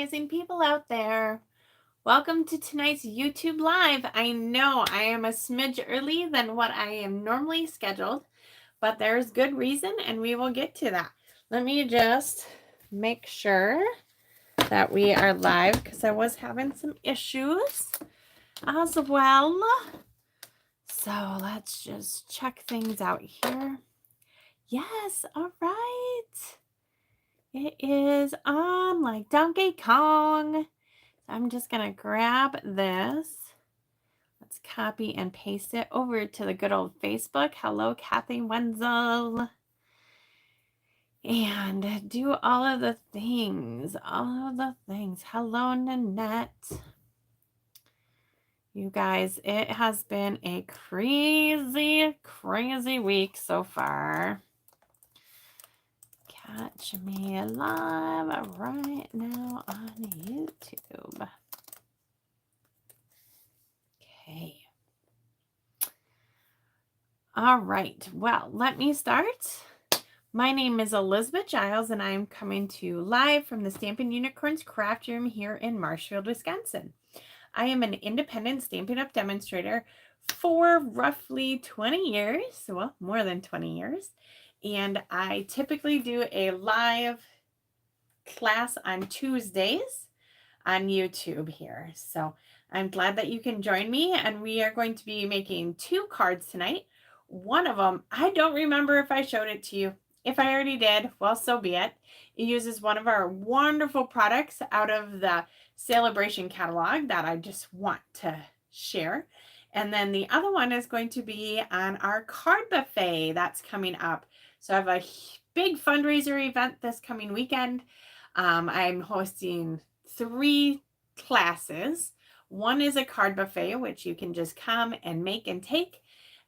amazing people out there. Welcome to tonight's YouTube Live. I know I am a smidge early than what I am normally scheduled, but there's good reason and we will get to that. Let me just make sure that we are live because I was having some issues as well. So let's just check things out here. Yes, all right. It is on like Donkey Kong. I'm just going to grab this. Let's copy and paste it over to the good old Facebook. Hello, Kathy Wenzel. And do all of the things. All of the things. Hello, Nanette. You guys, it has been a crazy, crazy week so far. Catch me live right now on YouTube. Okay. All right. Well, let me start. My name is Elizabeth Giles, and I'm coming to you live from the Stampin' Unicorns Craft Room here in Marshfield, Wisconsin. I am an independent Stampin' Up! Demonstrator for roughly 20 years, well, more than 20 years. And I typically do a live class on Tuesdays on YouTube here. So I'm glad that you can join me, and we are going to be making 2 cards tonight. One of them, I don't remember if I showed it to you. If I already did, well, so be it. It uses one of our wonderful products out of the Celebration catalog that I just want to share. And then the other one is going to be on our card buffet that's coming up. So I have a big fundraiser event this coming weekend. I'm hosting 3 classes. One is a card buffet, which you can just come and make and take,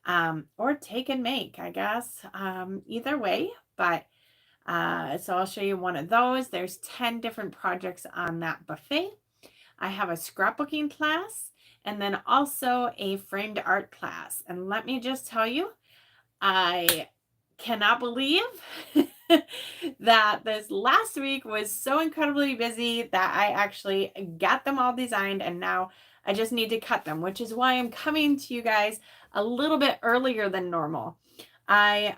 or take and make, I guess, either way. But so I'll show you one of those. There's 10 different projects on that buffet. I have a scrapbooking class and then also a framed art class. And let me just tell you, I cannot believe that this last week was so incredibly busy that I actually got them all designed, and now I just need to cut them, which is why I'm coming to you guys a little bit earlier than normal. I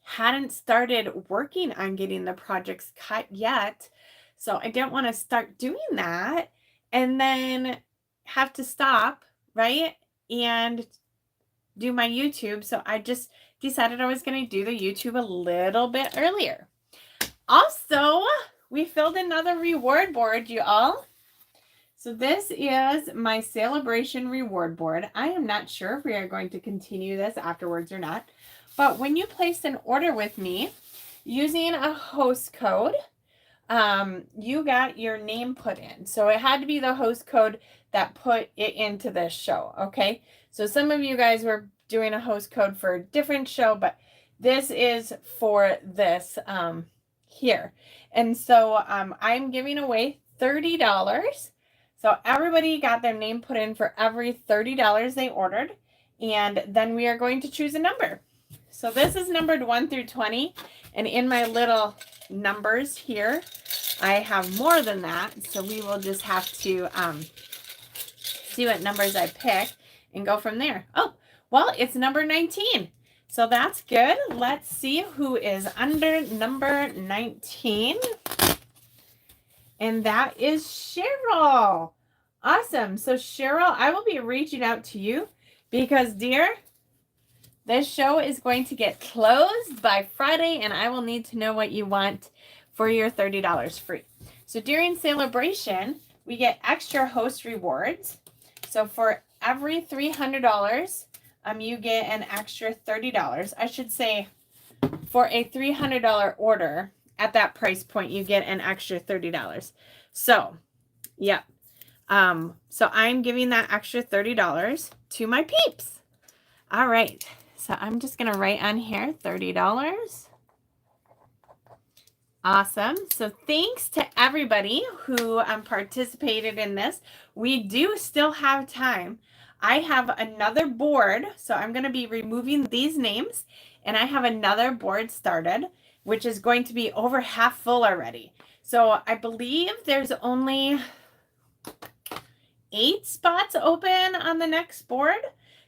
hadn't started working on getting the projects cut yet, so I didn't want to start doing that and then have to stop, right, and do my YouTube. So I just decided I was going to do the YouTube a little bit earlier. Also, we filled another reward board, you all. So this is my celebration reward board. I am not sure if we are going to continue this afterwards or not, but when you placed an order with me using a host code, you got your name put in. So it had to be the host code that put it into this show. Okay. So some of you guys were doing a host code for a different show, but this is for this here. And so I'm giving away $30. So everybody got their name put in for every $30 they ordered. And then we are going to choose a number. So this is numbered 1 through 20. And in my little numbers here, I have more than that. So we will just have to see what numbers I pick and go from there. Oh, well, it's number 19. So that's good. Let's see who is under number 19. And that is Cheryl. Awesome. So Cheryl, I will be reaching out to you because, dear, this show is going to get closed by Friday, and I will need to know what you want for your $30 free. So during celebration, we get extra host rewards. So for every $300, you get an extra $30. I should say for a $300 order at that price point, you get an extra $30. So, yeah. So I'm giving that extra $30 to my peeps. All right. So I'm just going to write on here $30. Awesome. So thanks to everybody who participated in this. We do still have time. I have another board, so I'm going to be removing these names, and I have another board started, which is going to be over half full already. So I believe there's only 8 spots open on the next board.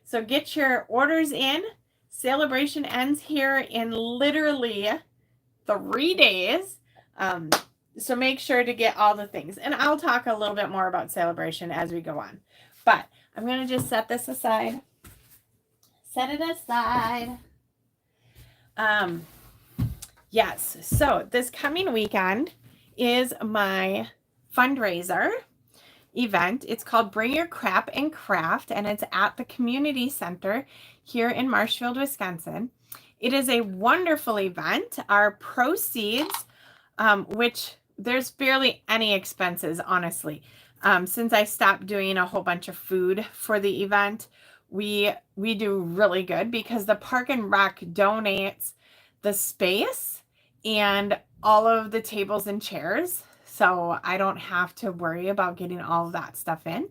So get your orders in. Celebration ends here in literally 3 days. So make sure to get all the things. And I'll talk a little bit more about celebration as we go on. But I'm going to just set this aside. Set it aside. Yes, so this coming weekend is my fundraiser event. It's called Bring Your Crap and Craft, and it's at the community center here in Marshfield, Wisconsin. It is a wonderful event. Our proceeds, which there's barely any expenses, honestly. Since I stopped doing a whole bunch of food for the event, we do really good because the Park and Rec donates the space and all of the tables and chairs, so I don't have to worry about getting all of that stuff in.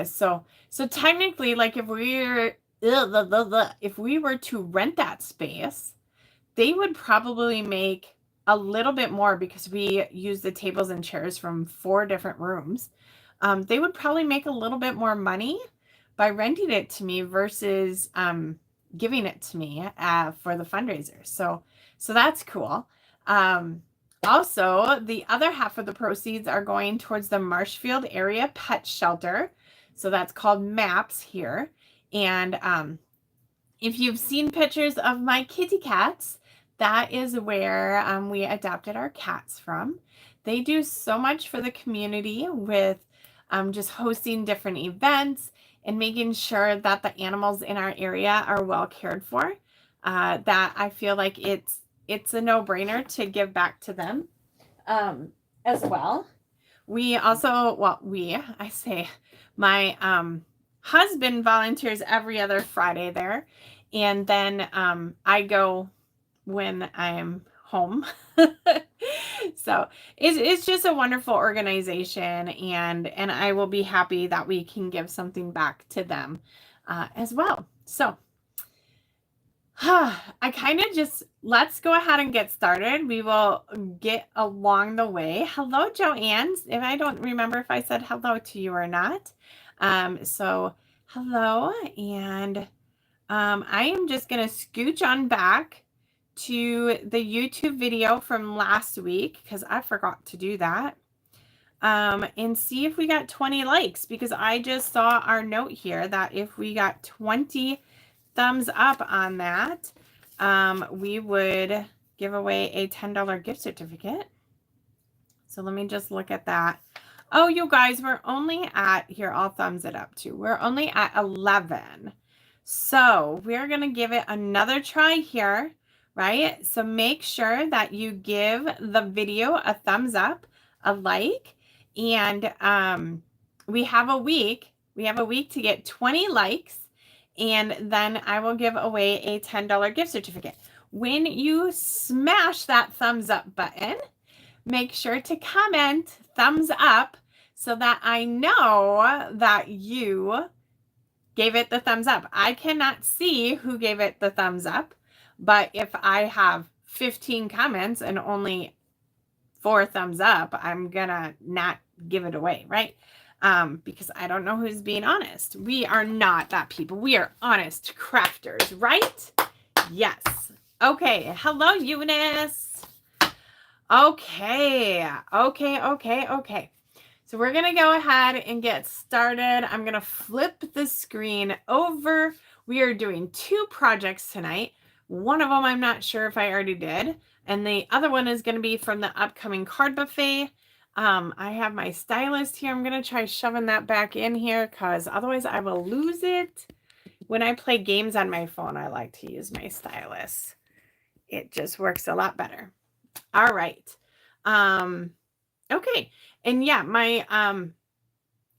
So technically, like if we were to rent that space, they would probably make a little bit more because we use the tables and chairs from 4 different rooms. They would probably make a little bit more money by renting it to me versus giving it to me for the fundraiser. So that's cool. Also, the other half of the proceeds are going towards the Marshfield Area Pet Shelter. So that's called MAPS here. And if you've seen pictures of my kitty cats, that is where we adopted our cats from. They do so much for the community with just hosting different events and making sure that the animals in our area are well cared for. That I feel like it's a no-brainer to give back to them as well. We also, my husband volunteers every other Friday there, and then I go when I'm home. So it's just a wonderful organization, and I will be happy that we can give something back to them as well. So I kind of just, let's go ahead and get started. We will get along the way. Hello, Joanne. If I don't remember if I said hello to you or not. So hello, and I am just going to scooch on back to the YouTube video from last week because I forgot to do that. And see if we got 20 likes, because I just saw our note here that if we got 20 thumbs up on that, we would give away a $10 gift certificate. So let me just look at that. Oh, you guys, we're only at, here, I'll thumbs it up too. We're only at 11. So we're going to give it another try here, right? So make sure that you give the video a thumbs up, a like, and we have a week. We have a week to get 20 likes. And then I will give away a $10 gift certificate. When you smash that thumbs up button, make sure to comment thumbs up so that I know that you gave it the thumbs up. I cannot see who gave it the thumbs up, but if I have 15 comments and only 4 thumbs up, I'm gonna not give it away, right? Because I don't know who's being honest. We are not that people. We are honest crafters, right? Yes. Okay. Hello, Eunice. Okay. So we're going to go ahead and get started. I'm going to flip the screen over. We are doing 2 projects tonight. One of them I'm not sure if I already did. And the other one is going to be from the upcoming card buffet. I have my stylus here. I'm going to try shoving that back in here because otherwise I will lose it. When I play games on my phone, I like to use my stylus. It just works a lot better. All right. Okay. And yeah, my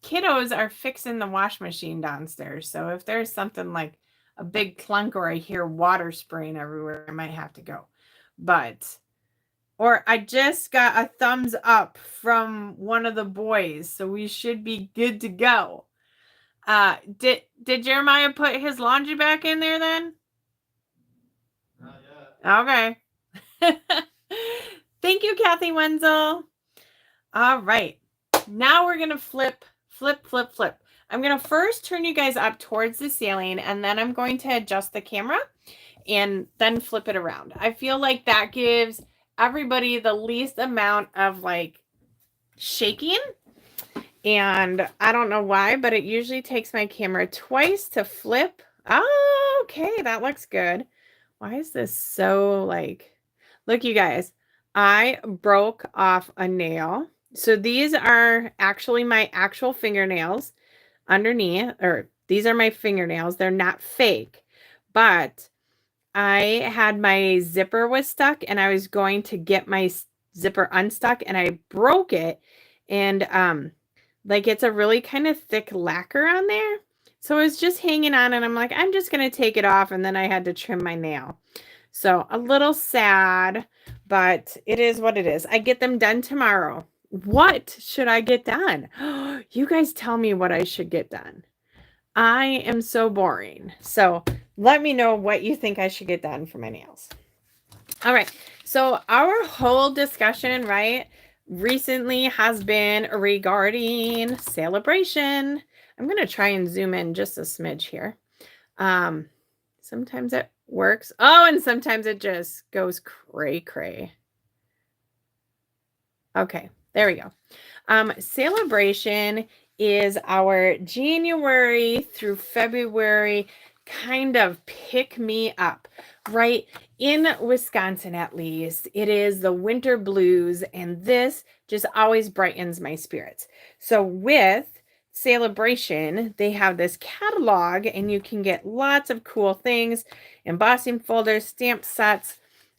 kiddos are fixing the wash machine downstairs. So if there's something like a big clunk or I hear water spraying everywhere, I might have to go. Or I just got a thumbs up from one of the boys, so we should be good to go. Did Jeremiah put his laundry back in there then? Not yet. Okay. Thank you, Kathy Wenzel. All right. Now we're going to flip. I'm going to first turn you guys up towards the ceiling, and then I'm going to adjust the camera and then flip it around. I feel like that gives everybody the least amount of like shaking. And I don't know why, but it usually takes my camera twice to flip. Oh, okay, that looks good. Why is this so like, look, you guys, I broke off a nail. So these are actually my actual fingernails underneath, or these are my fingernails. They're not fake, but I had my zipper was stuck and I was going to get my zipper unstuck and I broke it. And like it's a really kind of thick lacquer on there. So it was just hanging on and I'm like, I'm just going to take it off. And then I had to trim my nail. So a little sad, but it is what it is. I get them done tomorrow. What should I get done? You guys tell me what I should get done. I am so boring. So let me know what you think I should get done for my nails. All right. So our whole discussion, right, recently has been regarding celebration. I'm going to try and zoom in just a smidge here. Sometimes it works. Oh, and sometimes it just goes cray. Okay, there we go. Celebration is our January through February kind of pick me up, right? In Wisconsin, at least, it is the winter blues, and this just always brightens my spirits. So with Celebration, they have this catalog, and you can get lots of cool things, embossing folders, stamp sets,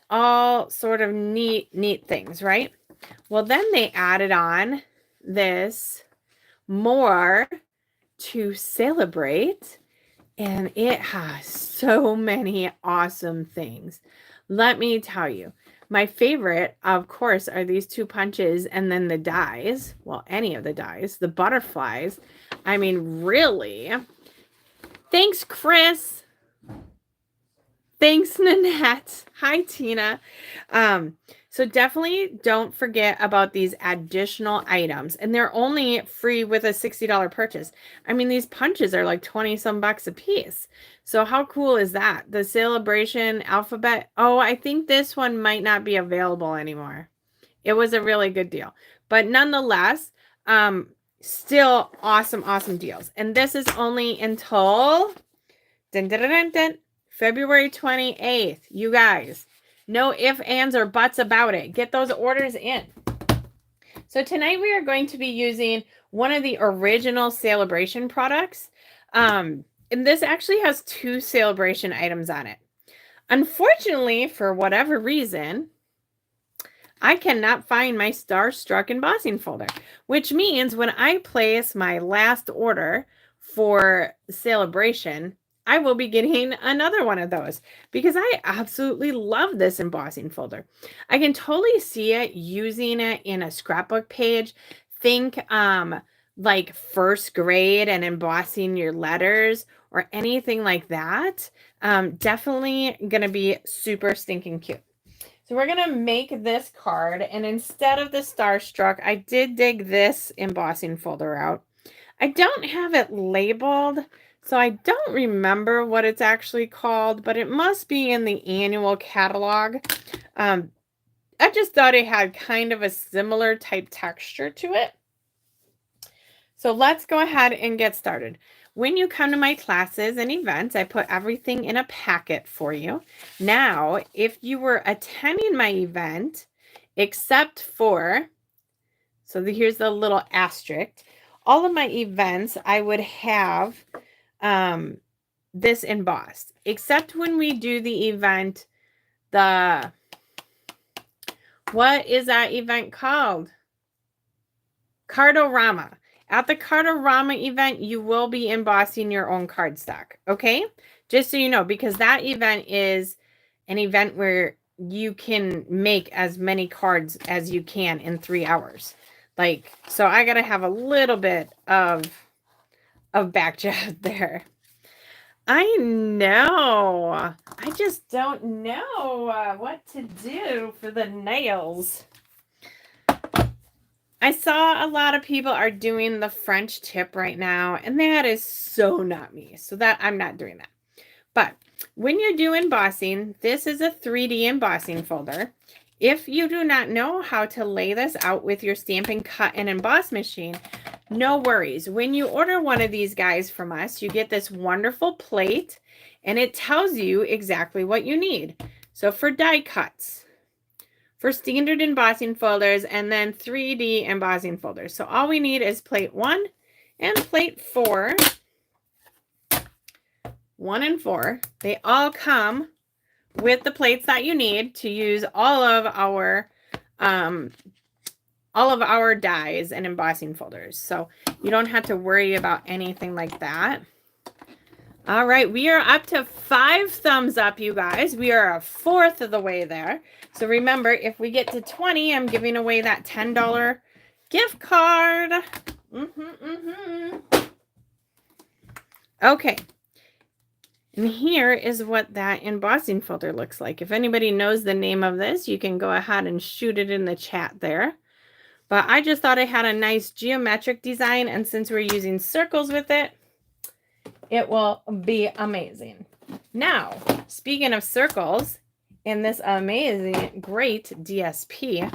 all sort of neat things, right? Well, then they added on this more to celebrate, and it has so many awesome things. Let me tell you, my favorite, of course, are these two punches and then the dies. Well, any of the dies, the butterflies. I mean, really. Thanks, Chris. Thanks, Nanette. Hi, Tina. So definitely don't forget about these additional items. And they're only free with a $60 purchase. I mean, these punches are like 20 some bucks a piece. So how cool is that? The Celebration alphabet. Oh, I think this one might not be available anymore. It was a really good deal. But nonetheless, still awesome deals. And this is only until February 28th. You guys, no ifs, ands, or buts about it. Get those orders in. So tonight we are going to be using one of the original Celebration products. And this actually has 2 Celebration items on it. Unfortunately, for whatever reason, I cannot find my Starstruck embossing folder, which means when I place my last order for Celebration, I will be getting another one of those because I absolutely love this embossing folder. I can totally see it using it in a scrapbook page. Think like first grade and embossing your letters or anything like that. Definitely going to be super stinking cute. So we're going to make this card, and instead of the Starstruck, I did dig this embossing folder out. I don't have it labeled, so I don't remember what it's actually called, but it must be in the annual catalog. I just thought it had kind of a similar type texture to it. So let's go ahead and get started. When you come to my classes and events, I put everything in a packet for you. Now, if you were attending my event, except for, so here's the little asterisk, all of my events, I would have this embossed, except when we do the event, what is that event called? Cardorama. At the Cardorama event, you will be embossing your own cardstock, okay? Just so you know, because that event is an event where you can make as many cards as you can in 3 hours. Like, so I got to have a little bit of back jab there. I know. I just don't know what to do for the nails. I saw a lot of people are doing the French tip right now, and that is so not me. So that I'm not doing that. But when you do embossing, this is a 3D embossing folder. If you do not know how to lay this out with your Stampin' Cut and Emboss machine, no worries. When you order one of these guys from us, you get this wonderful plate, and it tells you exactly what you need. So for die cuts, for standard embossing folders, and then 3D embossing folders. So all we need is plate 1 and plate 4. 1 and 4. They all come with the plates that you need to use all of our dies and embossing folders. So you don't have to worry about anything like that. All right, we are up to 5 thumbs up, you guys. We are a fourth of the way there. So remember, if we get to 20, I'm giving away that $10 gift card. Okay. And here is what that embossing folder looks like. If anybody knows the name of this, you can go ahead and shoot it in the chat there. But I just thought I had a nice geometric design, and since we're using circles with it, it will be amazing. Now, speaking of circles, in this amazing, great DSP,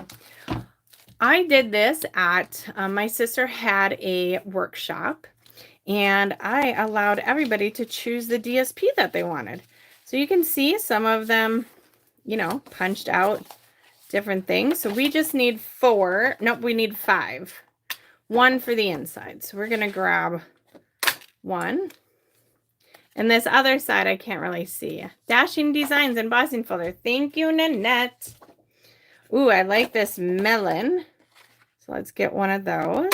I did this at, my sister had a workshop, and I allowed everybody to choose the DSP that they wanted. So you can see some of them, you know, punched out different things. So we just need 4. Nope, we need 5. 1 for the inside. So we're going to grab 1. And this other side, I can't really see. Dashing Designs embossing folder. Thank you, Nanette. Ooh, I like this melon. So let's get one of those.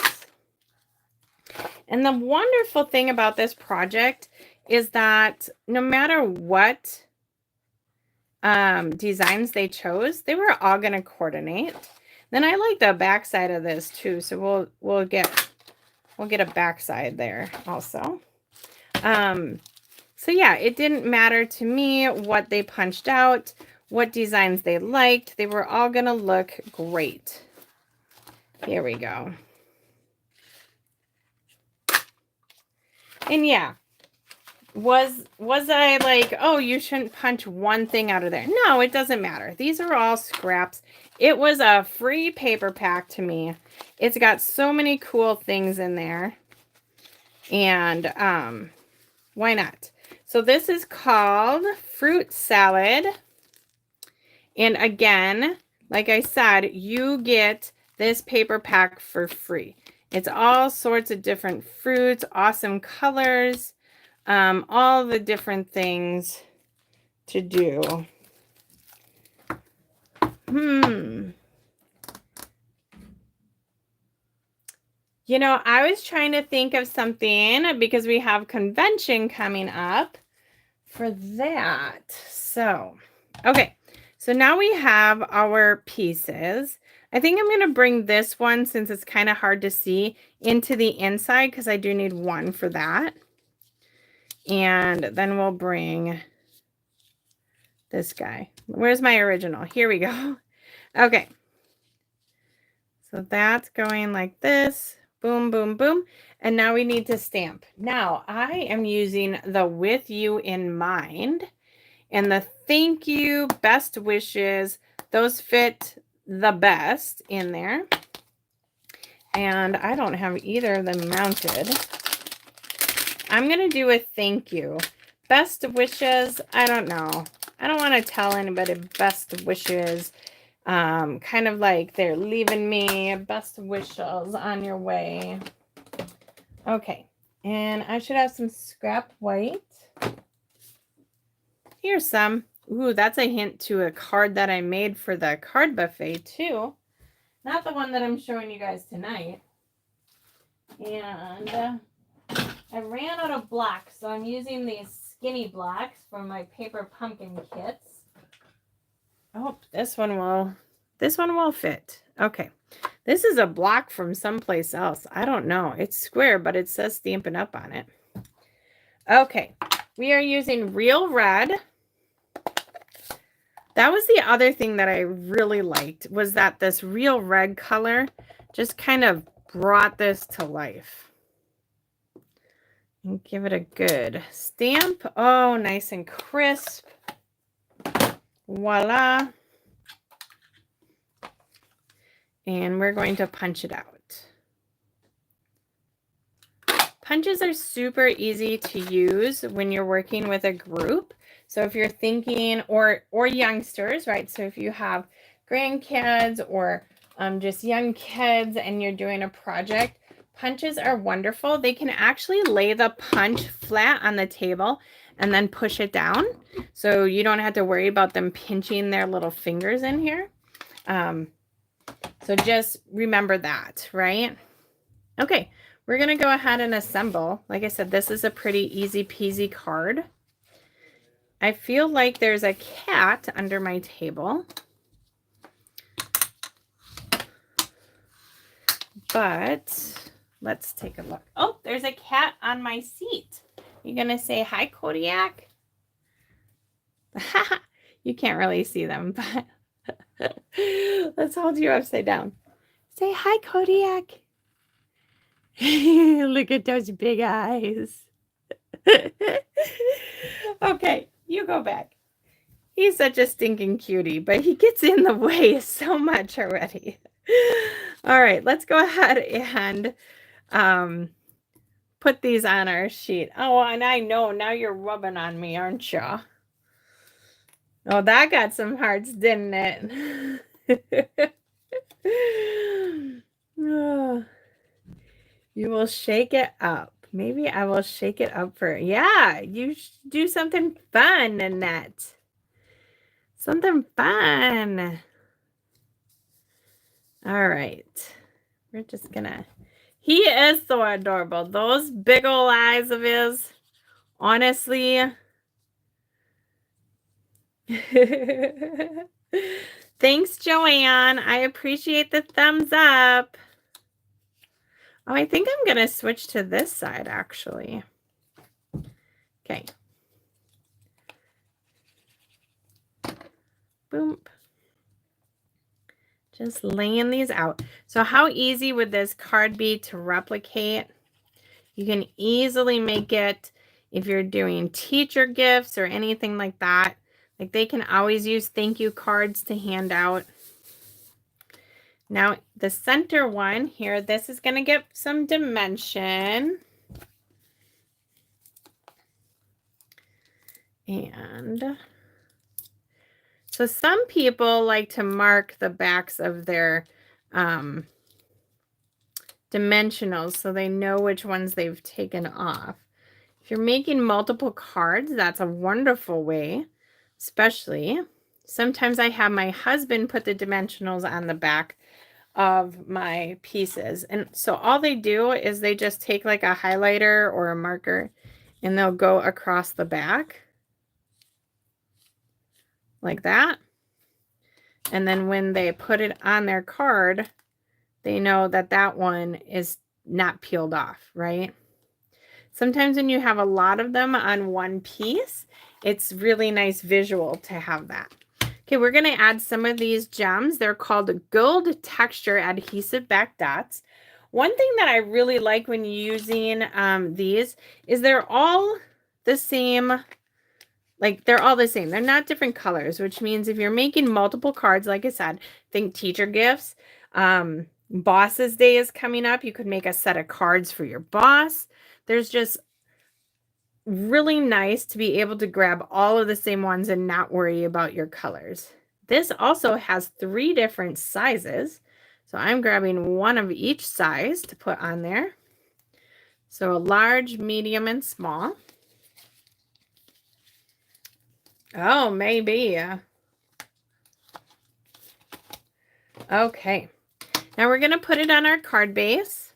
And the wonderful thing about this project is that no matter what designs they chose, they were all going to coordinate. Then I like the back side of this too. So we'll get a back side there also. So yeah, it didn't matter to me what they punched out, what designs they liked. They were all going to look great. Here we go. And yeah, was I like, oh, you shouldn't punch one thing out of there? No, it doesn't matter. These are all scraps. It was a free paper pack to me. It's got so many cool things in there. And why not? So this is called Fruit Salad. And again, like I said, you get this paper pack for free. It's all sorts of different fruits, awesome colors, all the different things to do. You know, I was trying to think of something because we have convention coming up for that. So, okay. So now we have our pieces. I think I'm going to bring this one, since it's kind of hard to see, into the inside because I do need 1 for that. And then we'll bring this guy. Where's my original? Here we go. Okay. So that's going like this. Boom, boom, boom. And now we need to stamp. Now I am using the With You in Mind and the thank you, best wishes. Those fit the best in there. And I don't have either of them mounted. I'm going to do a thank you. Best wishes, I don't know. I don't want to tell anybody best wishes. Kind of like they're leaving me. Best wishes on your way. Okay. And I should have some scrap white. Here's some. Ooh, that's a hint to a card that I made for the card buffet too. Not the one that I'm showing you guys tonight. And I ran out of blocks, so I'm using these skinny blocks for my paper pumpkin kits. Oh, this one will fit. Okay. This is a block from someplace else. I don't know. It's square, but it says Stampin' Up on it. Okay. We are using Real Red. That was the other thing that I really liked, was that this Real Red color just kind of brought this to life. And give it a good stamp. Oh, nice and crisp. Voila. And we're going to punch it out. Punches are super easy to use when you're working with a group. So if you're thinking, or youngsters, right? So if you have grandkids or just young kids and you're doing a project, punches are wonderful. They can actually lay the punch flat on the table and then push it down. So you don't have to worry about them pinching their little fingers in here. So just remember that, right? Okay, we're going to go ahead and assemble. Like I said, this is a pretty easy peasy card. I feel like there's a cat under my table. But let's take a look. Oh, there's a cat on my seat. You going to say hi, Kodiak? You can't really see them, but let's hold you upside down. Say hi, Kodiak. Look at those big eyes. Okay, you go back. He's such a stinking cutie, but he gets in the way so much already. All right, let's go ahead and put these on our sheet. Oh, and I know now you're rubbing on me, aren't you? Oh, that got some hearts, didn't it? Oh, you will shake it up. Maybe I will shake it up for, yeah, you do something fun, Annette. Something fun. All right. We're just gonna, he is so adorable. Those big old eyes of his, honestly. Thanks, Joanne. I appreciate the thumbs up. Oh, I think I'm going to switch to this side, actually. Okay. Boom. Just laying these out. So how easy would this card be to replicate? You can easily make it if you're doing teacher gifts or anything like that. Like they can always use thank you cards to hand out. Now the center one here, this is going to get some dimension. And so some people like to mark the backs of their dimensionals so they know which ones they've taken off. If you're making multiple cards, that's a wonderful way, especially. Sometimes I have my husband put the dimensionals on the back of my pieces. And so all they do is they just take like a highlighter or a marker and they'll go across the back like that. And then when they put it on their card, they know that that one is not peeled off, right? Sometimes when you have a lot of them on one piece, it's really nice visual to have that. Okay, we're going to add some of these gems. They're called gold texture adhesive back dots. One thing that I really like when using these is they're all the same. Like they're all the same. They're not different colors, which means if you're making multiple cards, like I said, think teacher gifts. Boss's Day is coming up. You could make a set of cards for your boss. There's just really nice to be able to grab all of the same ones and not worry about your colors. This also has 3 different sizes. So I'm grabbing one of each size to put on there. So a large, medium, and small. Oh, maybe. Okay. Now we're going to put it on our card base.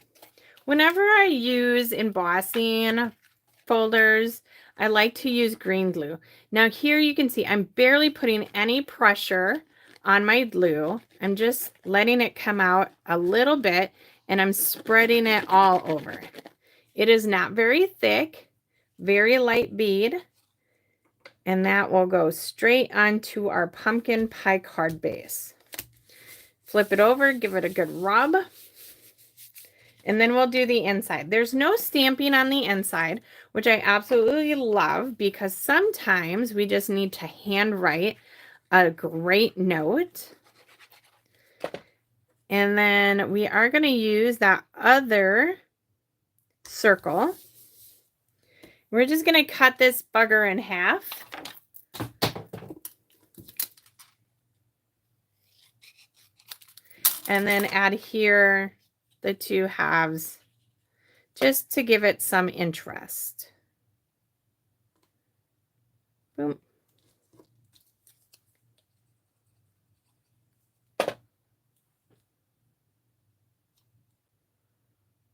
Whenever I use embossing folders, I like to use green glue. Now here you can see I'm barely putting any pressure on my glue. I'm just letting it come out a little bit and I'm spreading it all over. It is not very thick, very light bead. And that will go straight onto our pumpkin pie card base. Flip it over, give it a good rub. And then we'll do the inside. There's no stamping on the inside, which I absolutely love because sometimes we just need to handwrite a great note. And then we are going to use that other circle. We're just going to cut this bugger in half. And then add here the two halves just to give it some interest. Boom.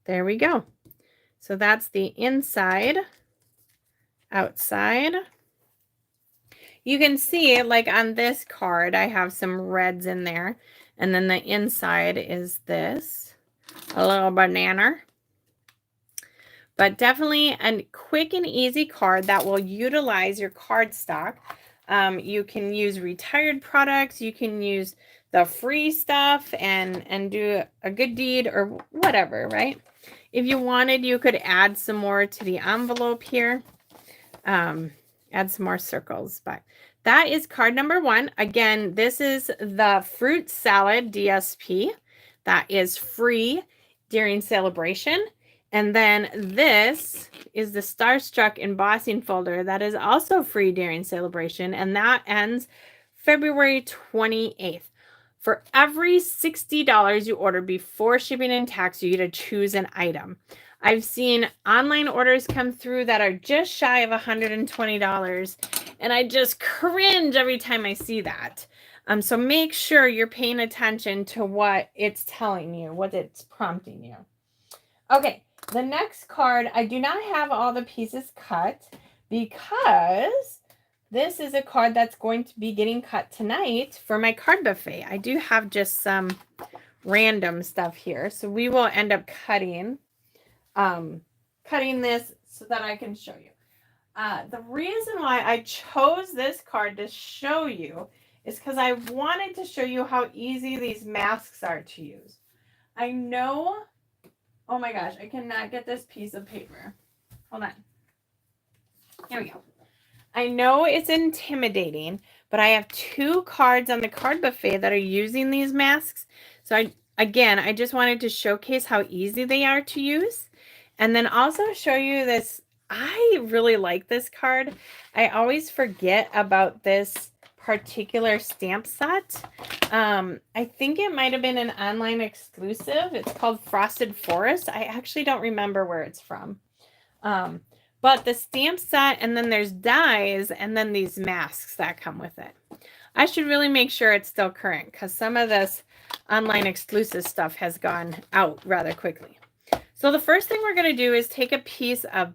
There we go. So that's the inside, outside. You can see, like on this card, I have some reds in there. And then the inside is this, a little banana. But definitely a quick and easy card that will utilize your cardstock. You can use retired products. You can use the free stuff and do a good deed or whatever, right? If you wanted, you could add some more to the envelope here. Add some more circles, but that is card number 1. Again, this is the fruit salad DSP that is free during celebration. And then this is the Starstruck embossing folder that is also free during celebration. And that ends February 28th. For every $60 you order before shipping and tax, you get to choose an item. I've seen online orders come through that are just shy of $120, and I just cringe every time I see that. So make sure you're paying attention to what it's telling you, what it's prompting you. Okay, the next card, I do not have all the pieces cut because this is a card that's going to be getting cut tonight for my card buffet. I do have just some random stuff here, so we will end up cutting this so that I can show you. The reason why I chose this card to show you is because I wanted to show you how easy these masks are to use. I know, oh my gosh, I cannot get this piece of paper. Hold on. Here we go. I know it's intimidating, but I have 2 cards on the card buffet that are using these masks. So I just wanted to showcase how easy they are to use. And then also show you this. I really like this card. I always forget about this particular stamp set. I think it might have been an online exclusive. It's called Frosted Forest. I actually don't remember where it's from. But the stamp set, and then there's dies, and then these masks that come with it. I should really make sure it's still current because some of this online exclusive stuff has gone out rather quickly. So the first thing we're going to do is take a piece of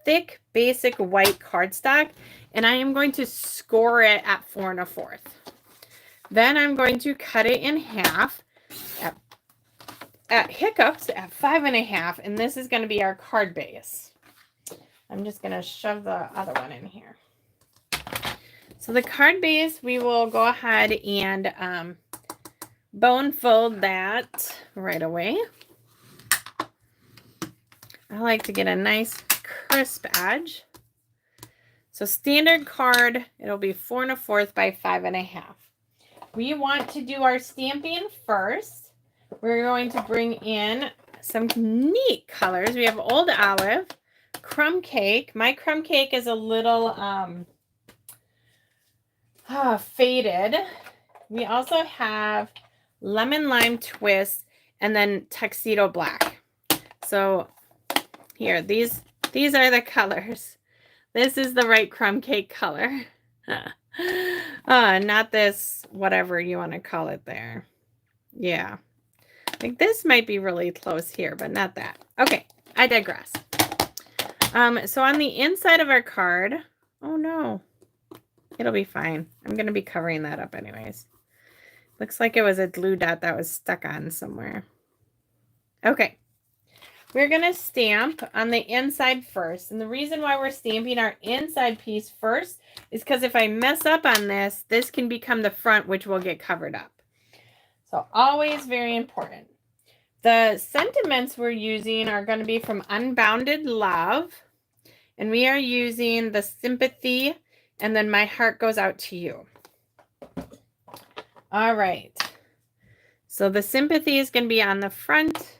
thick, basic white cardstock, and I am going to score it at 4 1/4. Then I'm going to cut it in half at hiccups at 5 1/2, and this is going to be our card base. I'm just going to shove the other one in here. So the card base, we will go ahead and bone fold that right away. I like to get a nice crisp edge. So standard card, it'll be 4 1/4 by 5 1/2. We want to do our stamping first. We're going to bring in some neat colors. We have Old Olive, Crumb Cake. My crumb cake is a little faded. We also have Lemon Lime Twist and then Tuxedo Black. So here, these are the colors. This is the right crumb cake color. Not this, whatever you want to call it there. Yeah. Like this might be really close here, but not that. Okay, I digress. So on the inside of our card, oh no, it'll be fine. I'm going to be covering that up anyways. Looks like it was a glue dot that was stuck on somewhere. Okay. We're going to stamp on the inside first. And the reason why we're stamping our inside piece first is because if I mess up on this, this can become the front, which will get covered up. So always very important. The sentiments we're using are going to be from Unbounded Love. And we are using the sympathy, and then my heart goes out to you. All right. So the sympathy is going to be on the front.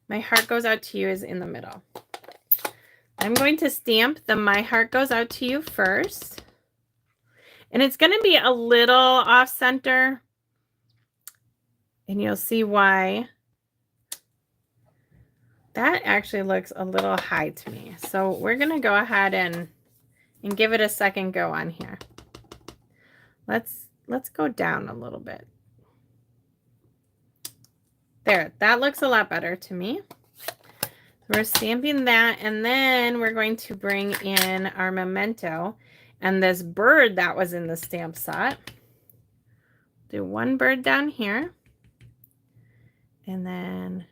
My heart goes out to you is in the middle. I'm going to stamp the my heart goes out to you first. And it's going to be a little off center. And you'll see why. That actually looks a little high to me. So we're going to go ahead and give it a second go on here. Let's go down a little bit. There, that looks a lot better to me. We're stamping that, and then we're going to bring in our memento and this bird that was in the stamp set. Do one bird down here, and then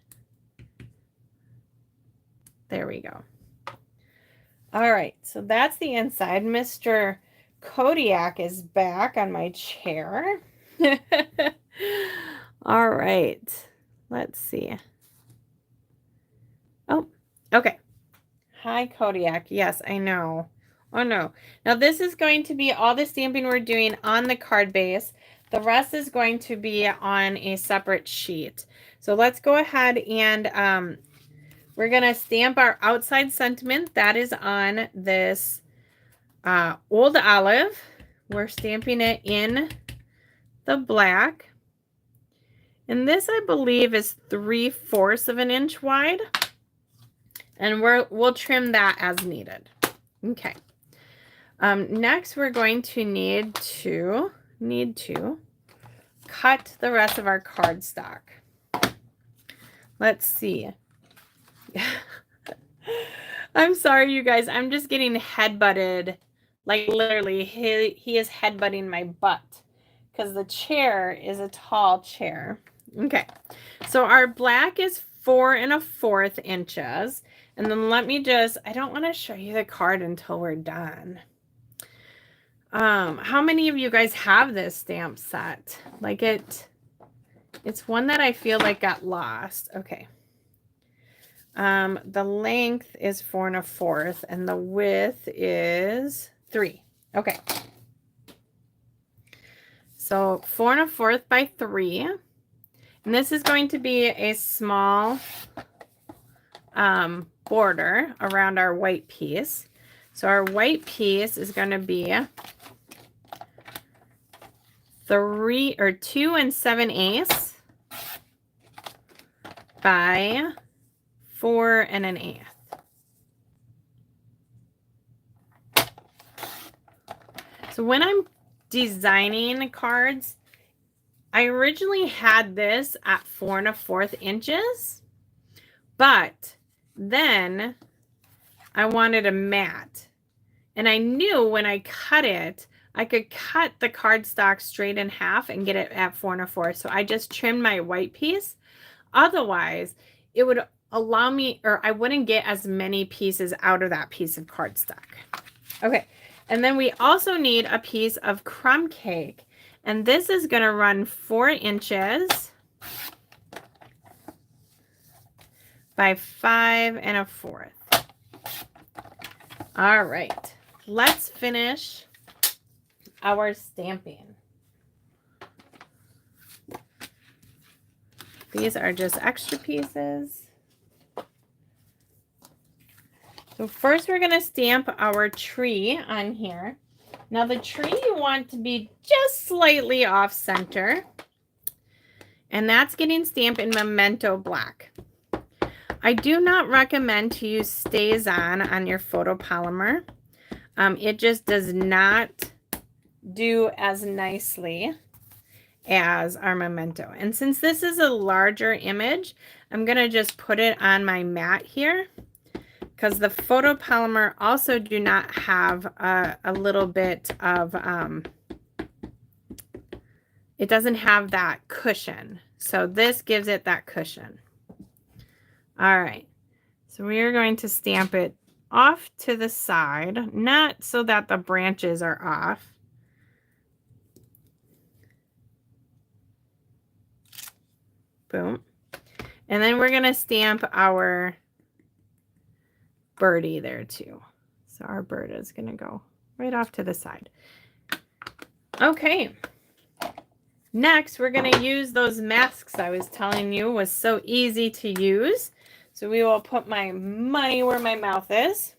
there we go. All right, so that's the inside. Mr. Kodiak is back on my chair. All right, let's see. Oh, okay. Hi, Kodiak. Yes, I know. Oh, no. Now, this is going to be all the stamping we're doing on the card base. The rest is going to be on a separate sheet. So let's go ahead and we're going to stamp our outside sentiment. That is on this Old Olive. We're stamping it in the black. And this, I believe, is 3/4 of an inch wide. And we'll trim that as needed. Okay. Next, we're going to need to cut the rest of our cardstock. Let's see. I'm sorry, you guys. I'm just getting headbutted. Like literally, he is headbutting my butt because the chair is a tall chair. Okay. So our black is 4 1/4 inches. And then let me just, I don't want to show you the card until we're done. How many of you guys have this stamp set? Like it's one that I feel like got lost. Okay. The length is 4 1/4 and the width is 3. Okay. So 4 1/4 by 3. And this is going to be a small border around our white piece. So our white piece is going to be 2 7/8 by 4 1/8. So when I'm designing cards, I originally had this at 4 1/4 inches, but then I wanted a mat. And I knew when I cut it, I could cut the cardstock straight in half and get it at 4 1/4. So I just trimmed my white piece. Otherwise, it would allow me, or I wouldn't get as many pieces out of that piece of cardstock. Okay. And then we also need a piece of crumb cake. And this is going to run 4 inches by 5 1/4. All right, let's finish our stamping. These are just extra pieces. So first we're going to stamp our tree on here. Now the tree you want to be just slightly off center. And that's getting stamped in Memento Black. I do not recommend to use Stays-On on your photopolymer. It just does not do as nicely as our Memento. And since this is a larger image, I'm going to just put it on my mat here, because the photopolymer also do not have a little bit of, it doesn't have that cushion. So this gives it that cushion. All right, so we are going to stamp it off to the side, not so that the branches are off. Boom. And then we're going to stamp our birdie there too. So our bird is going to go right off to the side. Okay. Next, we're going to use those masks I was telling you was so easy to use. So we will put my money where my mouth is.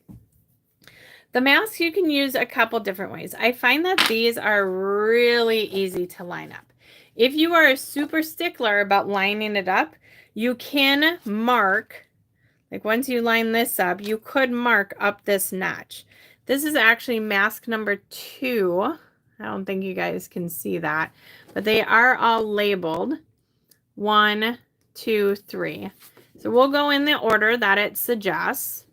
The masks you can use a couple different ways. I find that these are really easy to line up. If you are a super stickler about lining it up, you can mark, like once you line this up, you could mark up this notch. This is actually mask number 2. I don't think you guys can see that, but they are all labeled 1, 2, 3. So we'll go in the order that it suggests.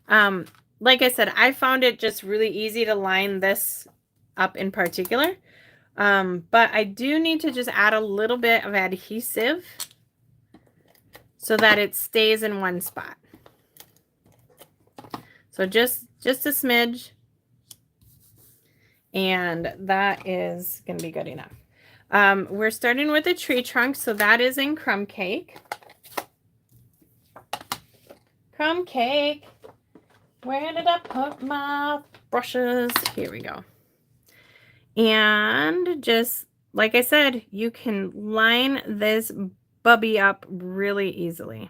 Like I said, I found it just really easy to line this up in particular. But I do need to just add a little bit of adhesive so that it stays in one spot. So just a smidge. And that is going to be good enough. We're starting with a tree trunk, so that is in crumb cake. Crumb cake. Where did I put my brushes? Here we go. And just like I said, you can line this bubby up really easily.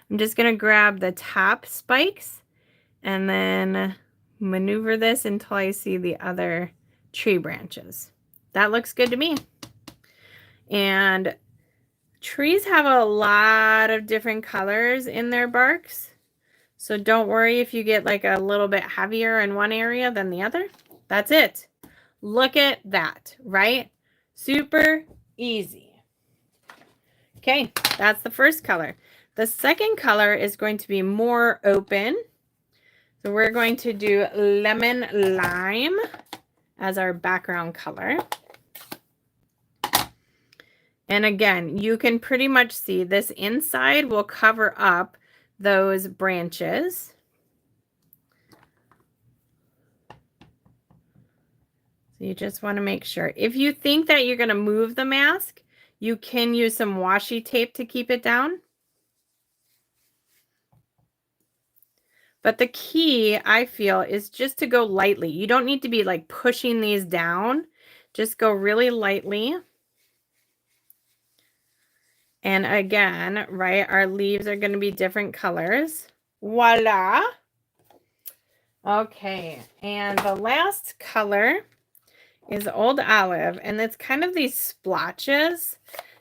I'm just going to grab the top spikes and then maneuver this until I see the other tree branches. That looks good to me. And trees have a lot of different colors in their barks. So don't worry if you get like a little bit heavier in one area than the other. That's it. Look at that, right? Super easy. Okay, that's the first color. The second color is going to be more open. So we're going to do lemon lime as our background color. And again, you can pretty much see this inside will cover up those branches. So you just want to make sure. If you think that you're going to move the mask, you can use some washi tape to keep it down. But the key, I feel, is just to go lightly. You don't need to be like pushing these down. Just go really lightly. And again, right, our leaves are going to be different colors. Voila. Okay, and the last color is Old Olive, and it's kind of these splotches.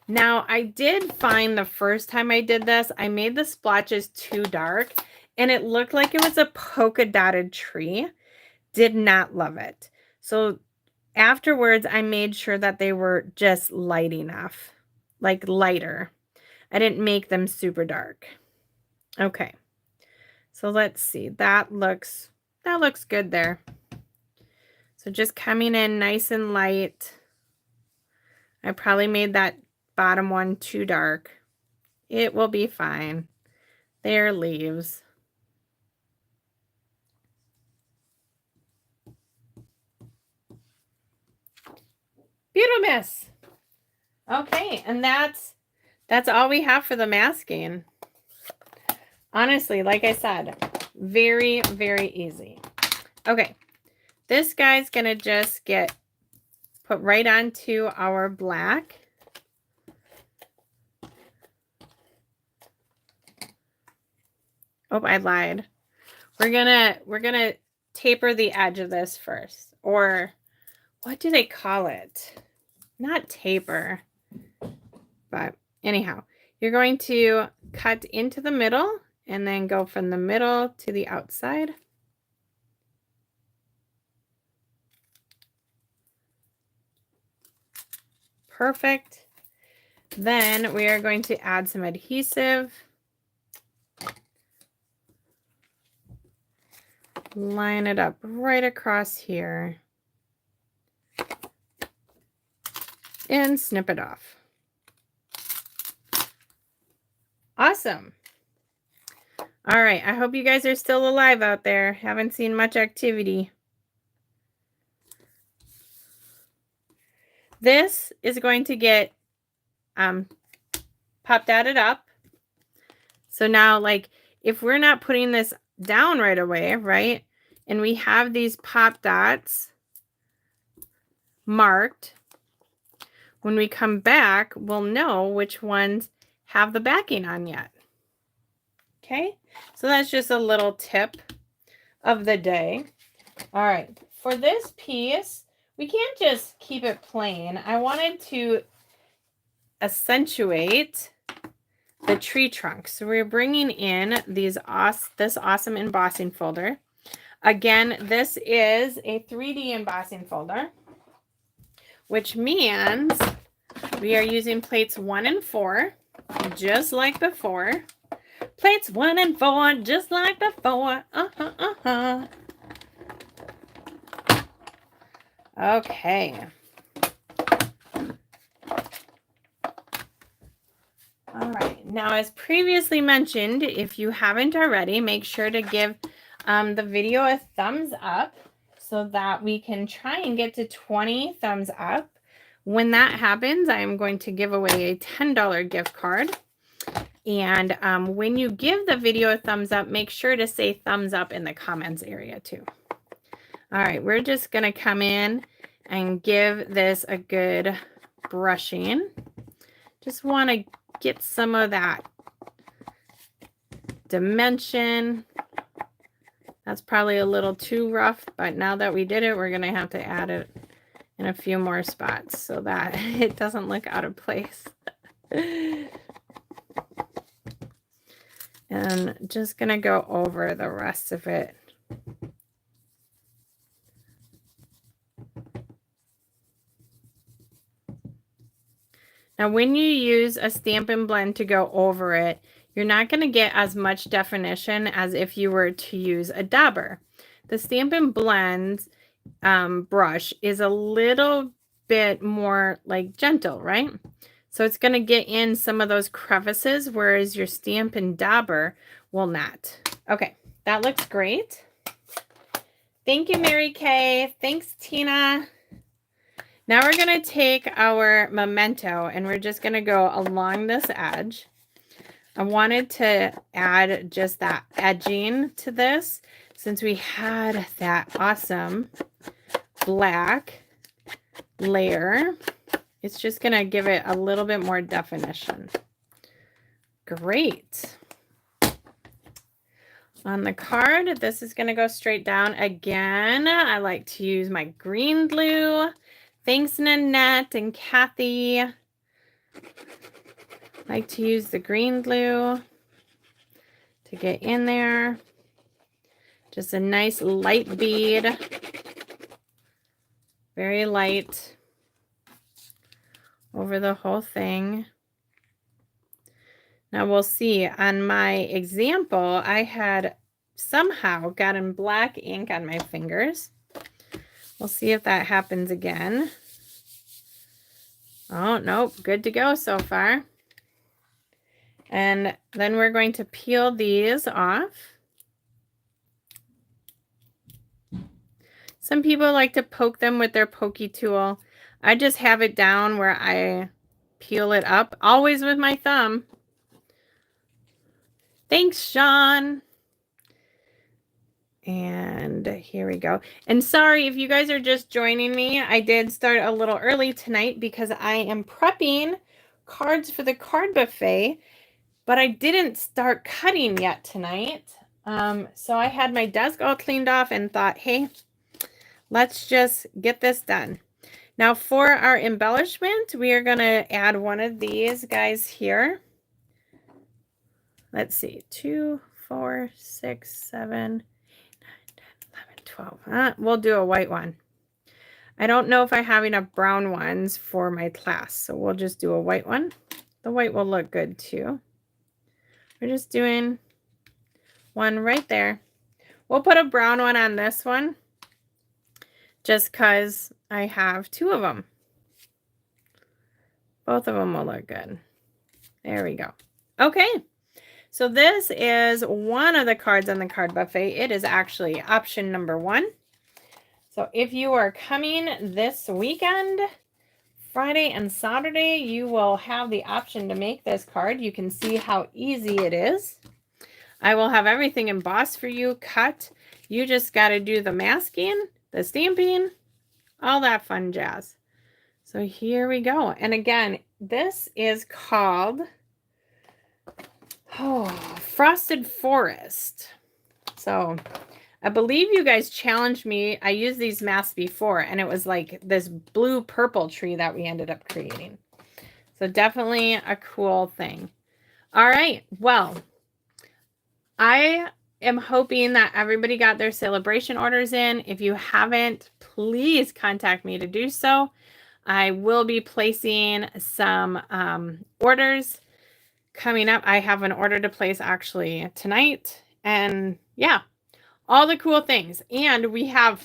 Now, I did find the first time I did this, I made the splotches too dark, and it looked like it was a polka dotted tree. Did not love it. So afterwards, I made sure that they were just light enough, like lighter. I didn't make them super dark. Okay, so let's see. That looks good there. So just coming in nice and light. I probably made that bottom one too dark. It will be fine. They're leaves. Beautiful. Okay, and that's all we have for the masking. Honestly, like I said, very, very easy. Okay, this guy's going to just get put right onto our black. Oh, I lied. We're gonna taper the edge of this first. Or what do they call it? Not taper. But anyhow, you're going to cut into the middle and then go from the middle to the outside. Perfect. Then we are going to add some adhesive. Line it up right across here. And snip it off. Awesome. All right, I hope you guys are still alive out there. Haven't seen much activity. This is going to get popped out it up. So now, like, if we're not putting this down right away, right, and we have these pop dots marked, when we come back, we'll know which ones have the backing on yet. Okay, so that's just a little tip of the day. All right, for this piece, we can't just keep it plain. I wanted to accentuate the tree trunk. So we're bringing in this awesome embossing folder. Again, this is a 3D embossing folder, which means we are using plates 1 and 4, just like before. Plates 1 and 4, just like before. Okay. All right. Now, as previously mentioned, if you haven't already, make sure to give the video a thumbs up so that we can try and get to 20 thumbs up. When that happens, I am going to give away a $10 gift card. And when you give the video a thumbs up, make sure to say thumbs up in the comments area too. All right, we're just going to come in and give this a good brushing. Just want to get some of that dimension. That's probably a little too rough, but now that we did it, we're going to have to add it in a few more spots so that it doesn't look out of place. And just going to go over the rest of it. Now, when you use a Stampin' blend to go over it, you're not going to get as much definition as if you were to use a dauber. The Stampin' blends brush is a little bit more like gentle, right? So it's going to get in some of those crevices, whereas your Stampin' dauber will not. Okay, that looks great. Thank you, Mary Kay. Thanks, Tina. Now we're going to take our memento and we're just going to go along this edge. I wanted to add just that edging to this since we had that awesome black layer. It's just going to give it a little bit more definition. Great. On the card, this is going to go straight down again. I like to use my green glue. Thanks, Nanette and Kathy. I like to use the green glue to get in there. Just a nice light bead. Very light over the whole thing. Now we'll see on my example, I had somehow gotten black ink on my fingers. We'll see if that happens again. Oh, nope. Good to go so far. And then we're going to peel these off. Some people like to poke them with their pokey tool. I just have it down where I peel it up, always with my thumb. Thanks, Sean. And here we go. And sorry if you guys are just joining me. I did start a little early tonight because I am prepping cards for the card buffet, but I didn't start cutting yet tonight. So I had my desk all cleaned off and thought, hey, let's just get this done. Now for our embellishment, we are going to add one of these guys here. Let's see, 2, 4, 6, 7, 12. We'll do a white one. I don't know if I have enough brown ones for my class, so we'll just do a white one. The white will look good too. We're just doing one right there. We'll put a brown one on this one just because I have 2 of them. Both of them will look good. There we go. Okay. So this is one of the cards on the card buffet. It is actually option number 1. So if you are coming this weekend Friday and Saturday, you will have the option to make this card. You can see how easy it is. I will have everything embossed for you, cut. You just got to do the masking, the stamping, all that fun jazz. So here we go. And again, this is called Frosted Forest. So I believe you guys challenged me. I used these masks before, and it was like this blue purple tree that we ended up creating. So definitely a cool thing. All right. Well, I am hoping that everybody got their celebration orders in. If you haven't, please contact me to do so. I will be placing some orders coming up. I have an order to place actually tonight. And yeah, all the cool things. And we have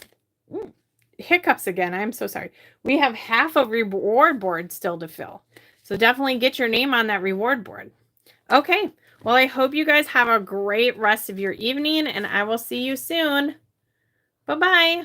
hiccups again. I'm so sorry. We have half a reward board still to fill. So definitely get your name on that reward board. Okay. Well, I hope you guys have a great rest of your evening, and I will see you soon. Bye-bye.